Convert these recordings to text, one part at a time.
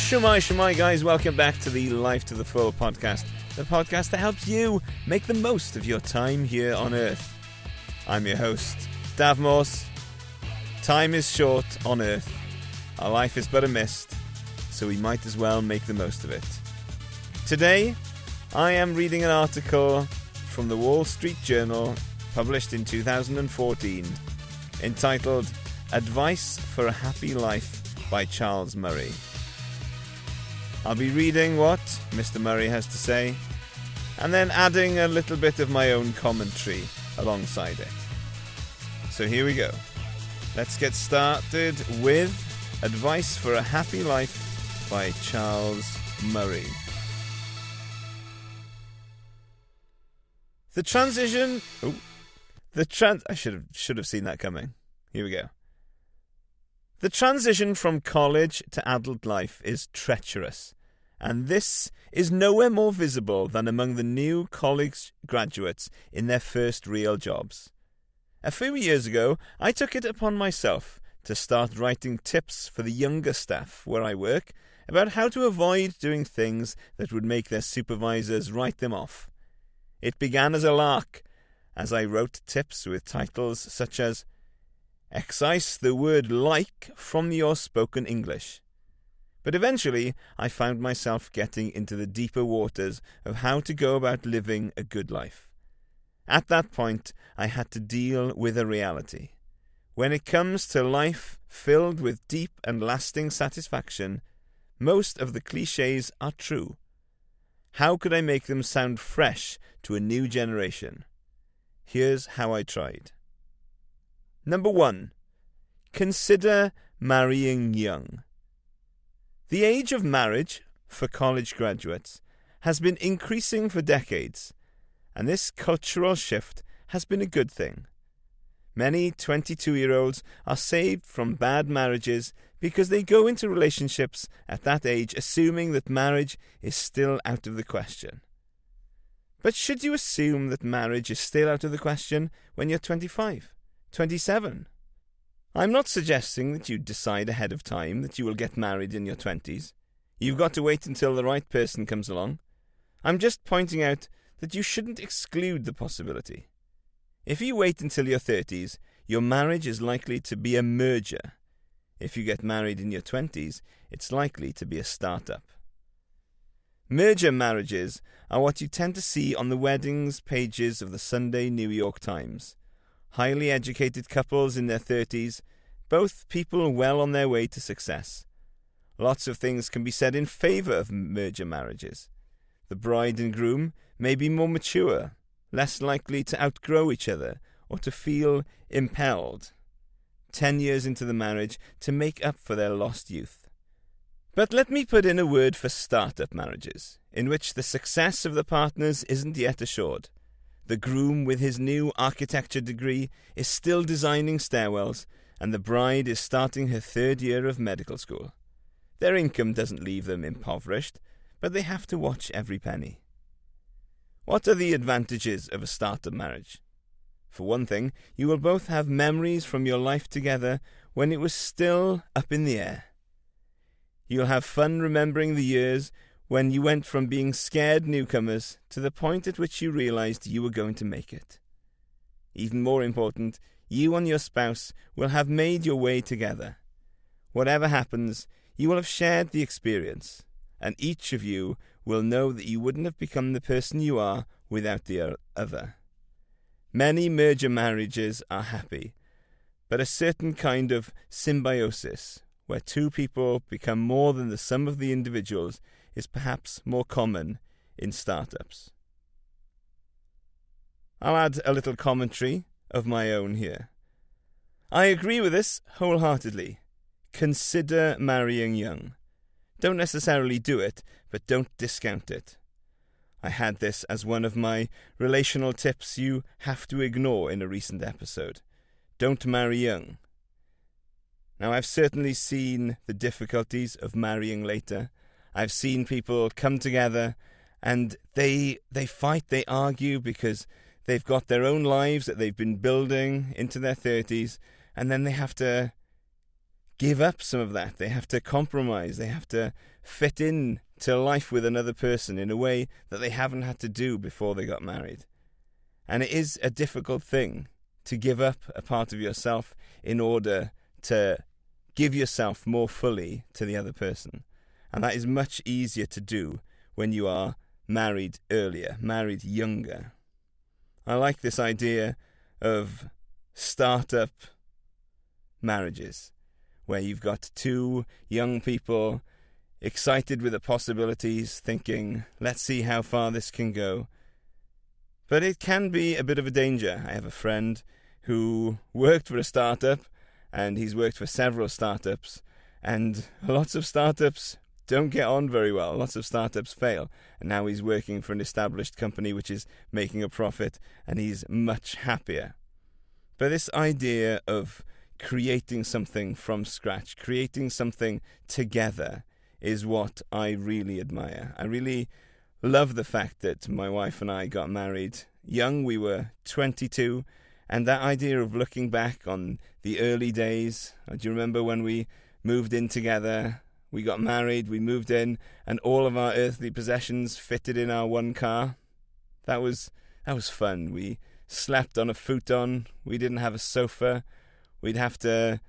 Shemai, guys. Welcome back to the Life to the Full podcast, the podcast that helps you make the most of your time here on Earth. I'm your host, Dav Morse. Time is short on Earth. Our life is but a mist, so we might as well make the most of it. Today, I am reading an article from the Wall Street Journal, published in 2014, entitled Advice for a Happy Life by Charles Murray. I'll be reading what Mr. Murray has to say, and then adding a little bit of my own commentary alongside it. So here we go. Let's get started with Advice for a Happy Life by Charles Murray. I should have seen that coming. Here we go. The transition from college to adult life is treacherous, and this is nowhere more visible than among the new college graduates in their first real jobs. A few years ago, I took it upon myself to start writing tips for the younger staff where I work about how to avoid doing things that would make their supervisors write them off. It began as a lark, as I wrote tips with titles such as Excise the word like from your spoken English. But eventually, I found myself getting into the deeper waters of how to go about living a good life. At that point, I had to deal with a reality. When it comes to life filled with deep and lasting satisfaction, most of the clichés are true. How could I make them sound fresh to a new generation? Here's how I tried. Number 1. Consider marrying young. The age of marriage for college graduates has been increasing for decades, and this cultural shift has been a good thing. Many 22-year-olds are saved from bad marriages because they go into relationships at that age assuming that marriage is still out of the question. But should you assume that marriage is still out of the question when you're 25? 27. I'm not suggesting that you decide ahead of time that you will get married in your 20s. You've got to wait until the right person comes along. I'm just pointing out that you shouldn't exclude the possibility. If you wait until your 30s, your marriage is likely to be a merger. If you get married in your 20s, it's likely to be a startup. Merger marriages are what you tend to see on the weddings pages of the Sunday New York Times. Highly educated couples in their 30s, both people well on their way to success. Lots of things can be said in favour of merger marriages. The bride and groom may be more mature, less likely to outgrow each other or to feel impelled 10 years into the marriage to make up for their lost youth. But let me put in a word for startup marriages, in which the success of the partners isn't yet assured. The groom with his new architecture degree is still designing stairwells, and the bride is starting her 3rd year of medical school. Their income doesn't leave them impoverished, but they have to watch every penny. What are the advantages of a startup marriage? For one thing, you will both have memories from your life together when it was still up in the air. You'll have fun remembering the years when you went from being scared newcomers to the point at which you realized you were going to make it. Even more important, you and your spouse will have made your way together. Whatever happens, you will have shared the experience, and each of you will know that you wouldn't have become the person you are without the other. Many merger marriages are happy, but a certain kind of symbiosis, where two people become more than the sum of the individuals, is perhaps more common in startups. I'll add a little commentary of my own here. I agree with this wholeheartedly. Consider marrying young. Don't necessarily do it, but don't discount it. I had this as one of my relational tips you have to ignore in a recent episode. Don't marry young. Now, I've certainly seen the difficulties of marrying later. I've seen people come together and they fight, they argue because they've got their own lives that they've been building into their 30s, and then they have to give up some of that. They have to compromise. They have to fit in to life with another person in a way that they haven't had to do before they got married. And it is a difficult thing to give up a part of yourself in order to give yourself more fully to the other person. And that is much easier to do when you are married earlier, married younger. I like this idea of startup marriages, where you've got two young people excited with the possibilities, thinking, let's see how far this can go. But it can be a bit of a danger. I have a friend who worked for a startup, and he's worked for several startups, and lots of startups don't get on very well. Lots of startups fail, and now he's working for an established company which is making a profit, and he's much happier. But this idea of creating something from scratch, creating something together, is what I really admire. I really love the fact that my wife and I got married young. We were 22, and that idea of looking back on the early days. Do you remember when we moved in together? We got married, we moved in, and all of our earthly possessions fitted in our one car. That was fun. We slept on a futon. We didn't have a sofa. We'd have to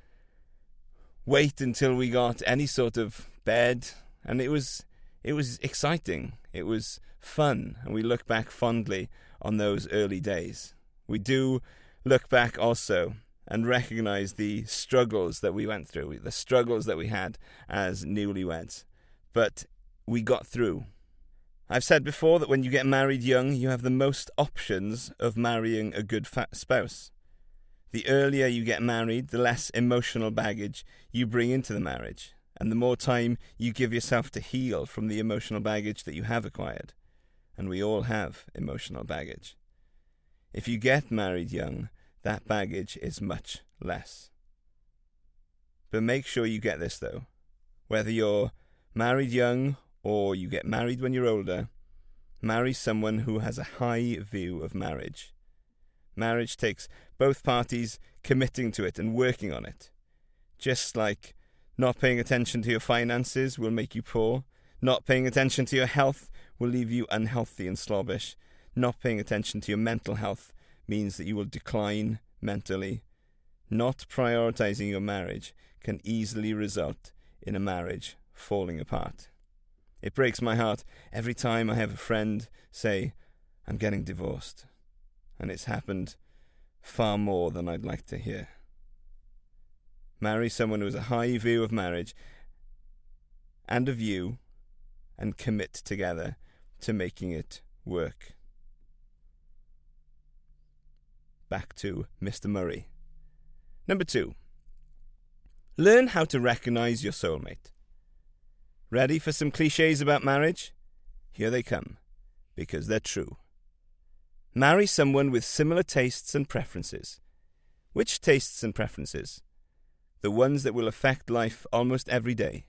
wait until we got any sort of bed, and it was exciting. It was fun, and we look back fondly on those early days. We do look back also and recognize the struggles that we went through, the struggles that we had as newlyweds. But we got through. I've said before that when you get married young, you have the most options of marrying a good spouse. The earlier you get married, the less emotional baggage you bring into the marriage, and the more time you give yourself to heal from the emotional baggage that you have acquired. And we all have emotional baggage. If you get married young, that baggage is much less. But make sure you get this, though. Whether you're married young or you get married when you're older, marry someone who has a high view of marriage. Marriage takes both parties committing to it and working on it. Just like not paying attention to your finances will make you poor, not paying attention to your health will leave you unhealthy and slobbish, not paying attention to your mental health means that you will decline mentally. Not prioritizing your marriage can easily result in a marriage falling apart. It breaks my heart every time I have a friend say, I'm getting divorced. And it's happened far more than I'd like to hear. Marry someone who has a high view of marriage and of you, and commit together to making it work. Back to Mr. Murray. Number 2. Learn how to recognize your soulmate. Ready for some cliches about marriage? Here they come, because they're true. Marry someone with similar tastes and preferences. Which tastes and preferences? The ones that will affect life almost every day.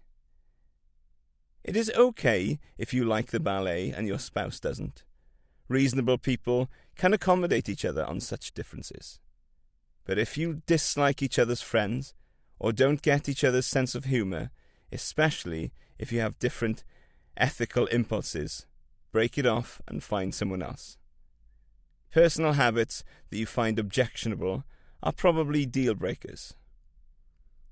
It is okay if you like the ballet and your spouse doesn't. Reasonable people can accommodate each other on such differences. But if you dislike each other's friends, or don't get each other's sense of humour, especially if you have different ethical impulses, break it off and find someone else. Personal habits that you find objectionable are probably deal breakers.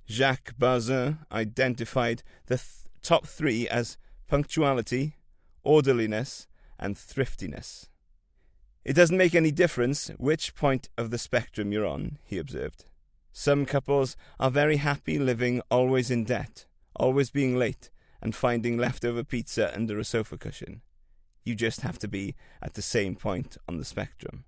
Jacques Bazin identified the top 3 as punctuality, orderliness, and thriftiness. It doesn't make any difference which point of the spectrum you're on, he observed. Some couples are very happy living always in debt, always being late, and finding leftover pizza under a sofa cushion. You just have to be at the same point on the spectrum.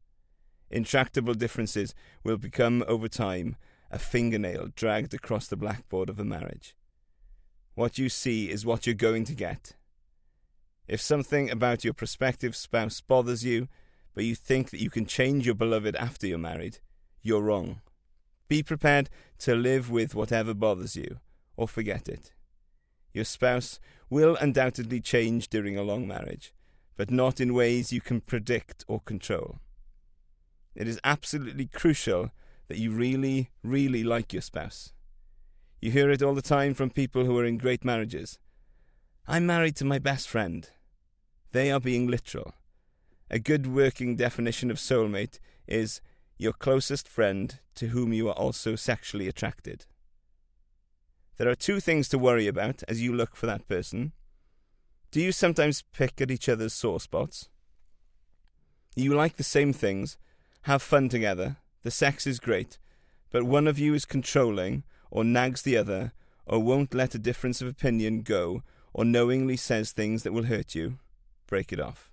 Intractable differences will become, over time, a fingernail dragged across the blackboard of a marriage. What you see is what you're going to get. If something about your prospective spouse bothers you, but you think that you can change your beloved after you're married, you're wrong. Be prepared to live with whatever bothers you, or forget it. Your spouse will undoubtedly change during a long marriage, but not in ways you can predict or control. It is absolutely crucial that you really, really like your spouse. You hear it all the time from people who are in great marriages. I'm married to my best friend. They are being literal. A good working definition of soulmate is your closest friend to whom you are also sexually attracted. There are two things to worry about as you look for that person. Do you sometimes pick at each other's sore spots? You like the same things, have fun together, the sex is great, but one of you is controlling, or nags the other, or won't let a difference of opinion go, or knowingly says things that will hurt you. Break it off.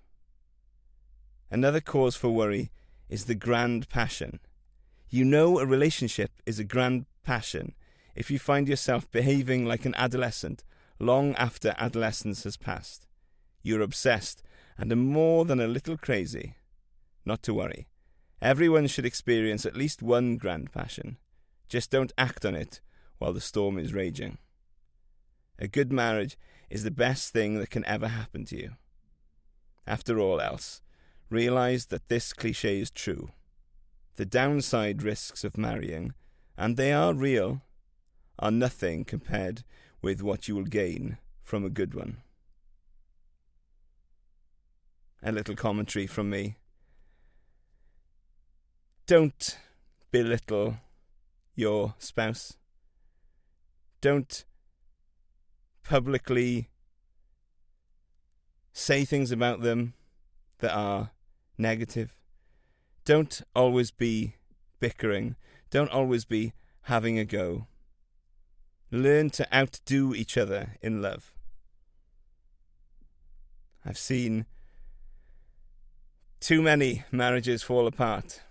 Another cause for worry is the grand passion. You know a relationship is a grand passion if you find yourself behaving like an adolescent long after adolescence has passed. You're obsessed and are more than a little crazy. Not to worry. Everyone should experience at least one grand passion. Just don't act on it while the storm is raging. A good marriage is the best thing that can ever happen to you. After all else, realize that this cliché is true. The downside risks of marrying, and they are real, are nothing compared with what you will gain from a good one. A little commentary from me. Don't belittle your spouse. Don't publicly say things about them that are negative. Don't always be bickering. Don't always be having a go. Learn to outdo each other in love. I've seen too many marriages fall apart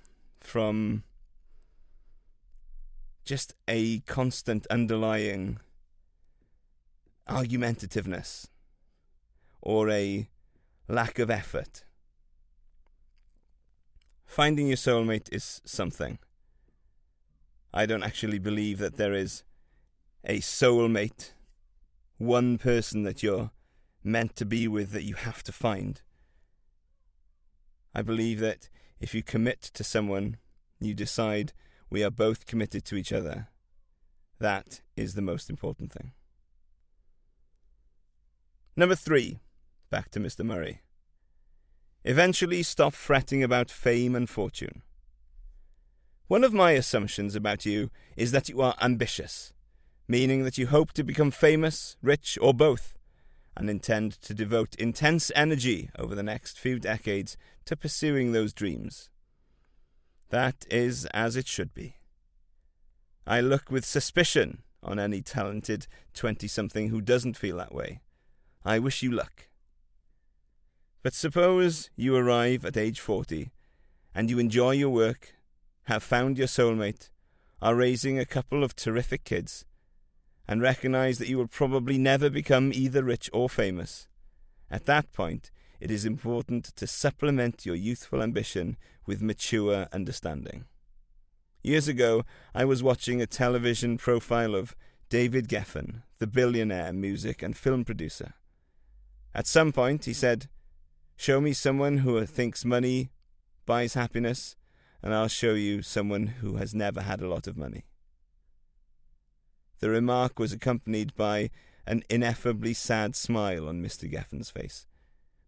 from just a constant underlying argumentativeness or a lack of effort. Finding your soulmate is something. I don't actually believe that there is a soulmate, one person that you're meant to be with that you have to find. I believe that if you commit to someone, you decide we are both committed to each other. That is the most important thing. Number 3, back to Mr. Murray. Eventually stop fretting about fame and fortune. One of my assumptions about you is that you are ambitious, meaning that you hope to become famous, rich, or both, and intend to devote intense energy over the next few decades to pursuing those dreams. That is as it should be. I look with suspicion on any talented 20-something who doesn't feel that way. I wish you luck. But suppose you arrive at age 40 and you enjoy your work, have found your soulmate, are raising a couple of terrific kids, and recognize that you will probably never become either rich or famous. At that point, it is important to supplement your youthful ambition with mature understanding. Years ago, I was watching a television profile of David Geffen, the billionaire music and film producer. At some point, he said, "Show me someone who thinks money buys happiness, and I'll show you someone who has never had a lot of money." The remark was accompanied by an ineffably sad smile on Mr. Geffen's face,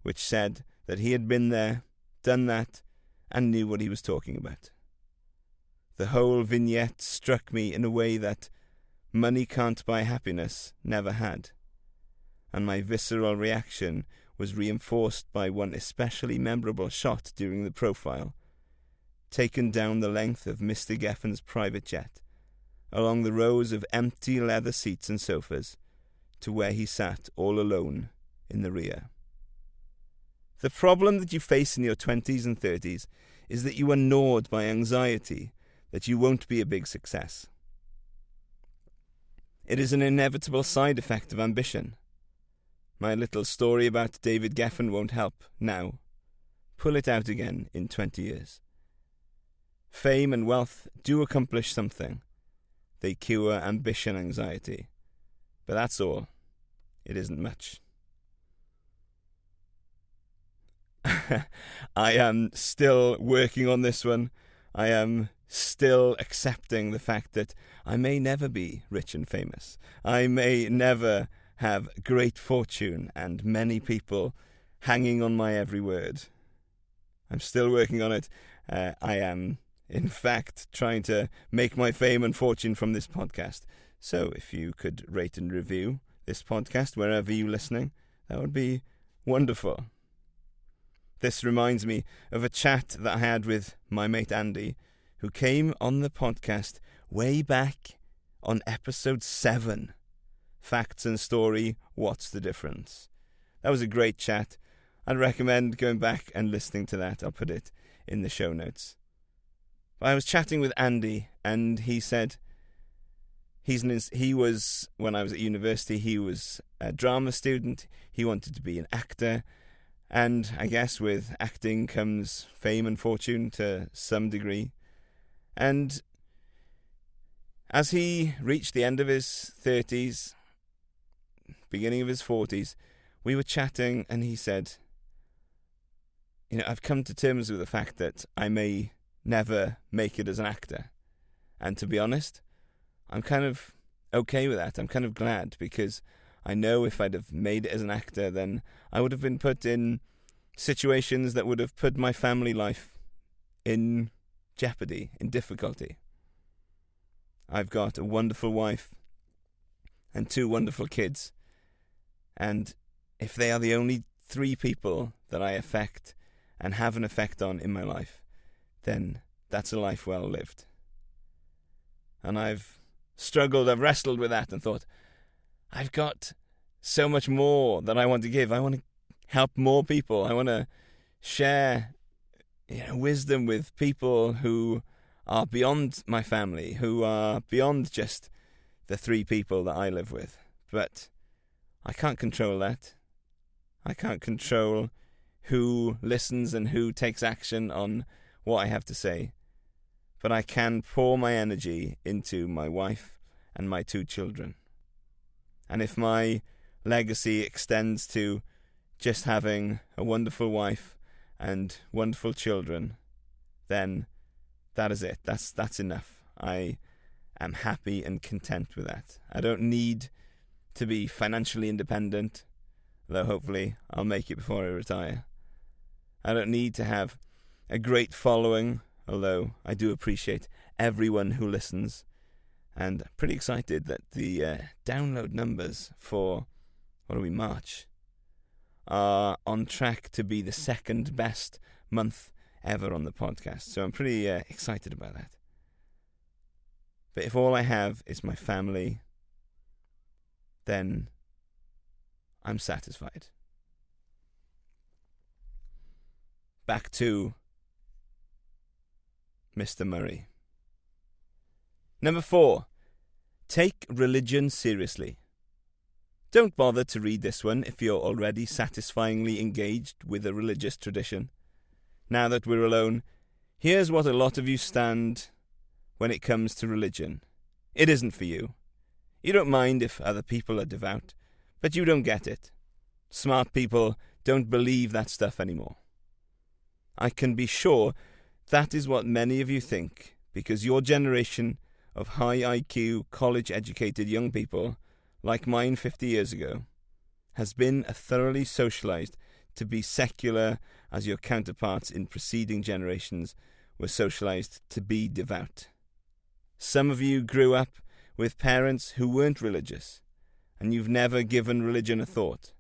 which said that he had been there, done that, and knew what he was talking about. The whole vignette struck me in a way that money can't buy happiness never had, and my visceral reaction was reinforced by one especially memorable shot during the profile, taken down the length of Mr. Geffen's private jet, along the rows of empty leather seats and sofas, to where he sat all alone in the rear. The problem that you face in your 20s and 30s is that you are gnawed by anxiety that you won't be a big success. It is an inevitable side effect of ambition. My little story about David Geffen won't help now. Pull it out again in 20 years. Fame and wealth do accomplish something. They cure ambition anxiety. But that's all. It isn't much. I am still working on this one. I am still accepting the fact that I may never be rich and famous. I may never have great fortune and many people hanging on my every word. I'm still working on it. I am, in fact, trying to make my fame and fortune from this podcast. So if you could rate and review this podcast wherever you're listening, that would be wonderful. This reminds me of a chat that I had with my mate Andy, who came on the podcast way back on episode 7. Facts and story, what's the difference? That was a great chat. I'd recommend going back and listening to that. I'll put it in the show notes. I was chatting with Andy, and he said he was, when I was at university, he was a drama student. He wanted to be an actor. And I guess with acting comes fame and fortune to some degree. And as he reached the end of his 30s, beginning of his 40s, we were chatting and he said, I've come to terms with the fact that I may never make it as an actor. And to be honest, I'm kind of okay with that. I'm kind of glad, because I know if I'd have made it as an actor, then I would have been put in situations that would have put my family life in jeopardy, in difficulty. I've got a wonderful wife and 2 wonderful kids. And if they are the only 3 people that I affect and have an effect on in my life, then that's a life well lived. And I've wrestled with that and thought, I've got so much more that I want to give. I want to help more people. I want to share wisdom with people who are beyond my family, who are beyond just the 3 people that I live with. But I can't control that. I can't control who listens and who takes action on what I have to say. But I can pour my energy into my wife and my 2 children. And if my legacy extends to just having a wonderful wife and wonderful children, then that is it. That's enough. I am happy and content with that. I don't need to be financially independent, though hopefully I'll make it before I retire. I don't need to have a great following, although I do appreciate everyone who listens. And I'm pretty excited that the download numbers for, March, are on track to be the 2nd best month ever on the podcast. So I'm pretty excited about that. But if all I have is my family, then I'm satisfied. Back to Mr. Murray. Number 4. Take religion seriously. Don't bother to read this one if you're already satisfyingly engaged with a religious tradition. Now that we're alone, here's what a lot of you stand when it comes to religion. It isn't for you. You don't mind if other people are devout, but you don't get it. Smart people don't believe that stuff anymore. I can be sure that is what many of you think, because your generation of high IQ, college-educated young people, like mine 50 years ago, has been thoroughly socialized to be secular as your counterparts in preceding generations were socialized to be devout. Some of you grew up with parents who weren't religious, and you've never given religion a thought.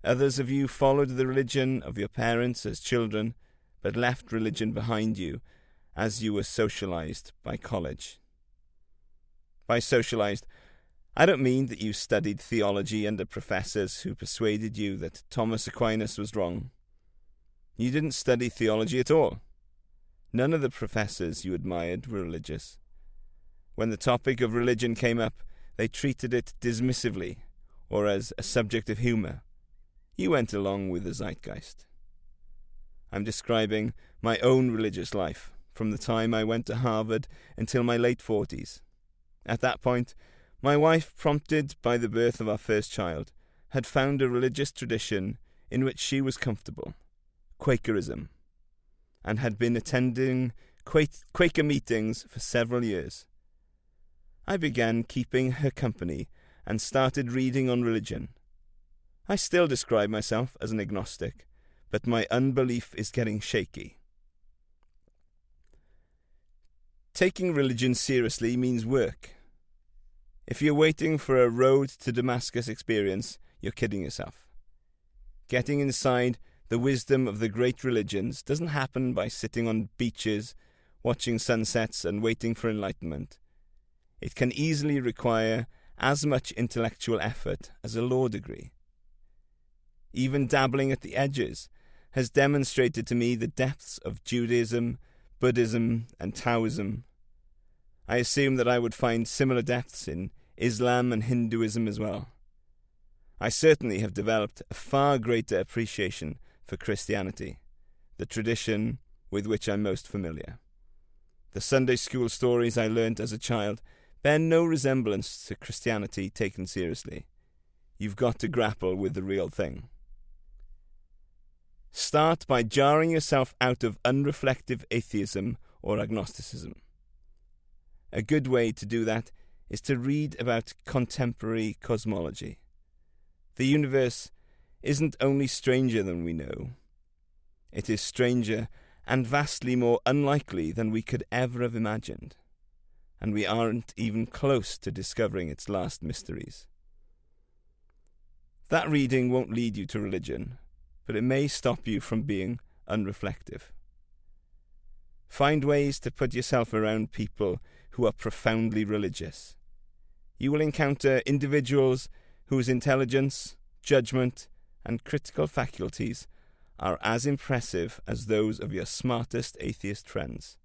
Others of you followed the religion of your parents as children, but left religion behind you as you were socialized by college. By socialized, I don't mean that you studied theology under professors who persuaded you that Thomas Aquinas was wrong. You didn't study theology at all. None of the professors you admired were religious. When the topic of religion came up, they treated it dismissively, or as a subject of humor. You went along with the zeitgeist. I'm describing my own religious life, from the time I went to Harvard until my late 40s. At that point, my wife, prompted by the birth of our first child, had found a religious tradition in which she was comfortable, Quakerism, and had been attending Quaker meetings for several years. I began keeping her company and started reading on religion. I still describe myself as an agnostic, but my unbelief is getting shaky. Taking religion seriously means work. If you're waiting for a road to Damascus experience, you're kidding yourself. Getting inside the wisdom of the great religions doesn't happen by sitting on beaches, watching sunsets and waiting for enlightenment. It can easily require as much intellectual effort as a law degree. Even dabbling at the edges has demonstrated to me the depths of Judaism, Buddhism, and Taoism. I assume that I would find similar depths in Islam and Hinduism as well. I certainly have developed a far greater appreciation for Christianity, the tradition with which I'm most familiar. The Sunday school stories I learnt as a child bear no resemblance to Christianity taken seriously. You've got to grapple with the real thing. Start by jarring yourself out of unreflective atheism or agnosticism. A good way to do that is to read about contemporary cosmology. The universe isn't only stranger than we know. It is stranger and vastly more unlikely than we could ever have imagined. And we aren't even close to discovering its last mysteries. That reading won't lead you to religion, but it may stop you from being unreflective. Find ways to put yourself around people who are profoundly religious. You will encounter individuals whose intelligence, judgment, and critical faculties are as impressive as those of your smartest atheist friends,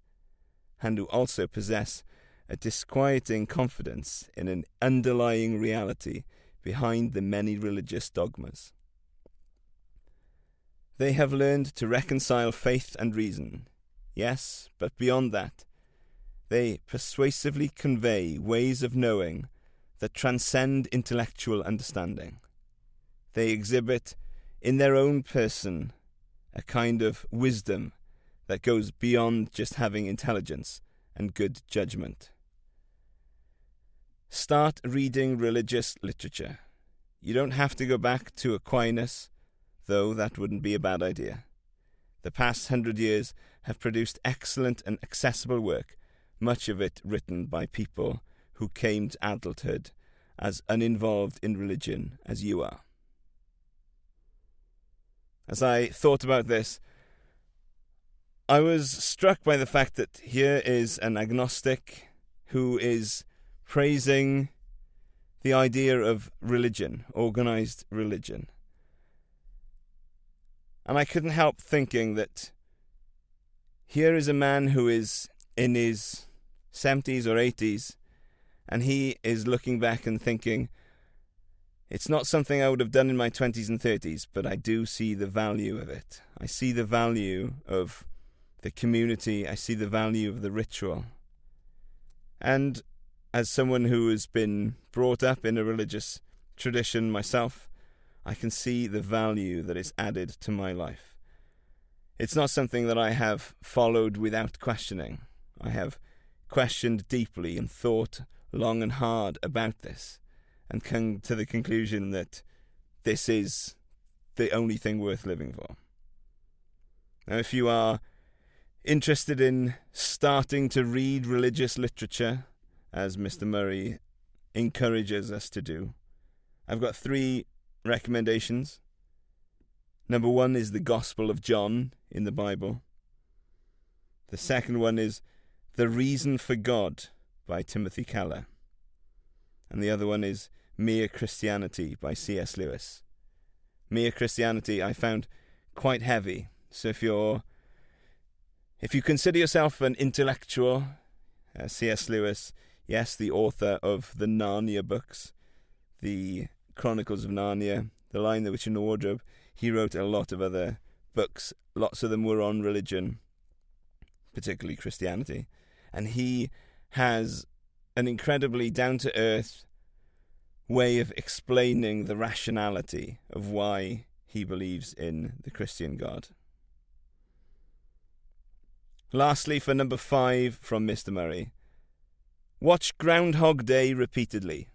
and who also possess a disquieting confidence in an underlying reality behind the many religious dogmas. They have learned to reconcile faith and reason, yes, but beyond that, they persuasively convey ways of knowing that transcend intellectual understanding. They exhibit, in their own person, a kind of wisdom that goes beyond just having intelligence and good judgment. Start reading religious literature. You don't have to go back to Aquinas, though that wouldn't be a bad idea. The past 100 years have produced excellent and accessible work, much of it written by people who came to adulthood as uninvolved in religion as you are. As I thought about this, I was struck by the fact that here is an agnostic who is praising the idea of religion, organized religion. And I couldn't help thinking that here is a man who is in his 70s or 80s, and he is looking back and thinking, it's not something I would have done in my 20s and 30s, but I do see the value of it. I see the value of the community. I see the value of the ritual. And as someone who has been brought up in a religious tradition myself, I can see the value that is added to my life. It's not something that I have followed without questioning. I have questioned deeply and thought long and hard about this, and come to the conclusion that this is the only thing worth living for. Now, if you are interested in starting to read religious literature, as Mr. Murray encourages us to do, I've got 3 recommendations. Number 1 is the Gospel of John in the Bible. The second one is The Reason for God by Timothy Keller. And the other one is Mere Christianity by C.S. Lewis. Mere Christianity I found quite heavy. So if you consider yourself an intellectual, C.S. Lewis, yes, the author of the Narnia books, the Chronicles of Narnia, The Lion, the Witch and the Wardrobe, he wrote a lot of other books. Lots of them were on religion, particularly Christianity. And he has an incredibly down-to-earth way of explaining the rationality of why he believes in the Christian God. Lastly, for number 5 from Mr. Murray, watch Groundhog Day repeatedly.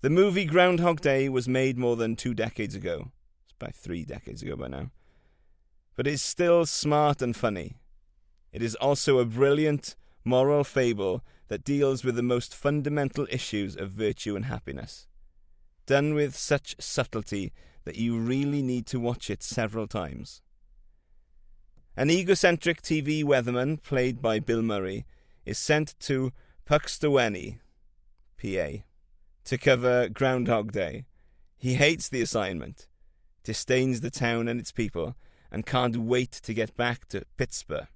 The movie Groundhog Day was made more than 2 decades ago. It's about 3 decades ago by now. But it's still smart and funny. It is also a brilliant moral fable that deals with the most fundamental issues of virtue and happiness, done with such subtlety that you really need to watch it several times. An egocentric TV weatherman, played by Bill Murray, is sent to Puxtawenny, PA, to cover Groundhog Day. He hates the assignment, disdains the town and its people, and can't wait to get back to Pittsburgh.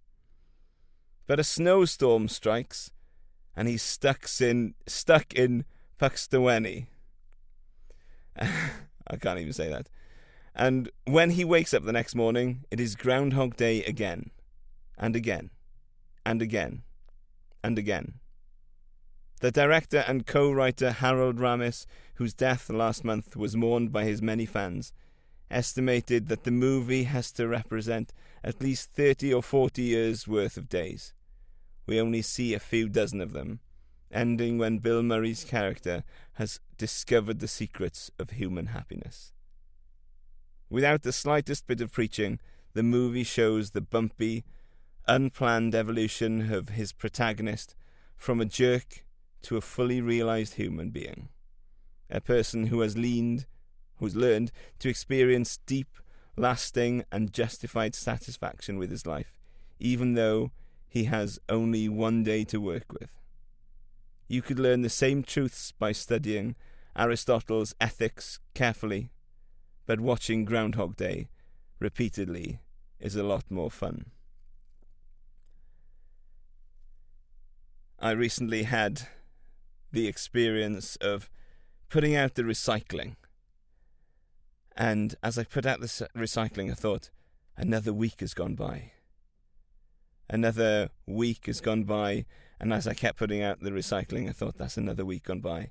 But a snowstorm strikes, and he's stuck in Puxtawenny. I can't even say that. And when he wakes up the next morning, it is Groundhog Day again, and again, and again, and again. The director and co-writer Harold Ramis, whose death last month was mourned by his many fans, estimated that the movie has to represent at least 30 or 40 years' worth of days. We only see a few dozen of them, ending when Bill Murray's character has discovered the secrets of human happiness. Without the slightest bit of preaching, the movie shows the bumpy, unplanned evolution of his protagonist from a jerk to a fully realized human being, a person who has learned to experience deep, lasting, and justified satisfaction with his life, even though he has only one day to work with. You could learn the same truths by studying Aristotle's Ethics carefully, but watching Groundhog Day repeatedly is a lot more fun. I recently had the experience of putting out the recycling. And as I put out the recycling, I thought, another week has gone by. Another week has gone by, and as I kept putting out the recycling, I thought, that's another week gone by.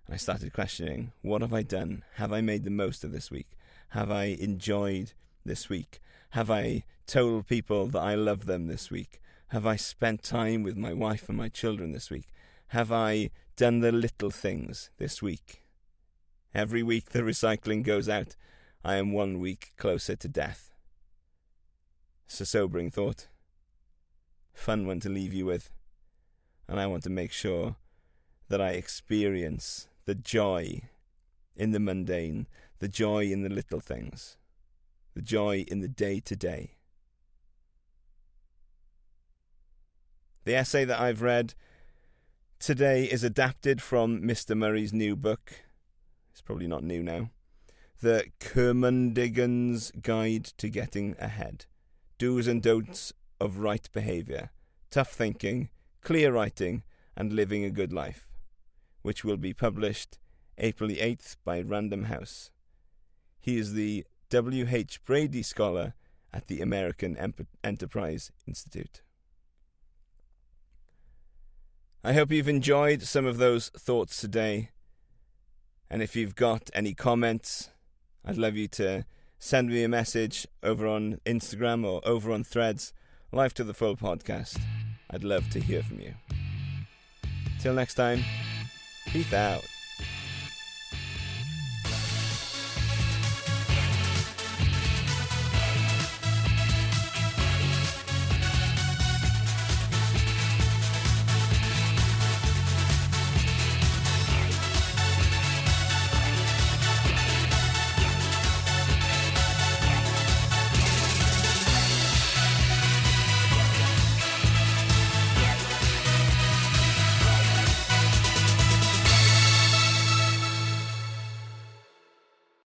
And I started questioning, what have I done? Have I made the most of this week? Have I enjoyed this week? Have I told people that I love them this week? Have I spent time with my wife and my children this week? Have I done the little things this week? Every week the recycling goes out, I am 1 week closer to death. It's a sobering thought. Fun one to leave you with. And I want to make sure that I experience the joy in the mundane, the joy in the little things, the joy in the day-to-day. The essay that I've read today is adapted from Mr. Murray's new book. It's probably not new now. The Kermundigan's Guide to Getting Ahead. Do's and Don'ts of Right Behaviour, Tough Thinking, Clear Writing, and Living a Good Life, which will be published April the 8th by Random House. He is the W.H. Brady Scholar at the American Enterprise Institute. I hope you've enjoyed some of those thoughts today. And if you've got any comments, I'd love you to send me a message over on Instagram or over on Threads, Life to the Full Podcast. I'd love to hear from you. Till next time, peace out.